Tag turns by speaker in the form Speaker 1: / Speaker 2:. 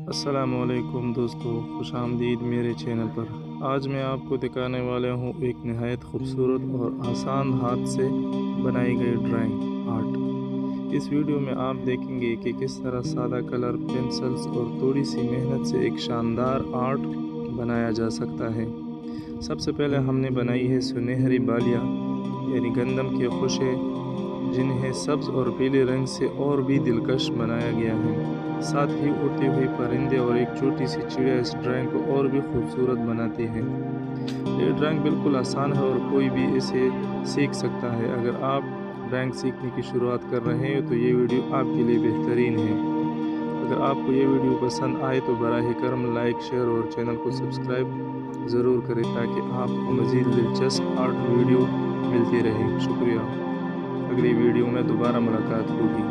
Speaker 1: अस्सलामुअलैकुम दोस्तों, खुश आमदीद मेरे चैनल पर। आज मैं आपको दिखाने वाला हूँ एक नहायत खूबसूरत और आसान हाथ से बनाई गई ड्राइंग आर्ट। इस वीडियो में आप देखेंगे कि किस तरह सादा कलर, पेंसिल्स और थोड़ी सी मेहनत से एक शानदार आर्ट बनाया जा सकता है। सबसे पहले हमने बनाई है सुनहरी बालियाँ यानी गंदम के खुशे, जिन्हें सब्ज़ और पीले रंग से और भी दिलकश बनाया गया है। साथ ही उड़ते हुए परिंदे और एक छोटी सी चिड़िया इस ड्राइंग को और भी खूबसूरत बनाती है। ये ड्राइंग बिल्कुल आसान है और कोई भी इसे सीख सकता है। अगर आप ड्राइंग सीखने की शुरुआत कर रहे हैं तो ये वीडियो आपके लिए बेहतरीन है। अगर आपको ये वीडियो पसंद आए तो बराह करम लाइक, शेयर और चैनल को सब्सक्राइब ज़रूर करें ताकि आपको मज़ीद दिलचस्प आर्ट वीडियो मिलती रहे। शुक्रिया। अगली वीडियो में दोबारा मुलाकात होगी।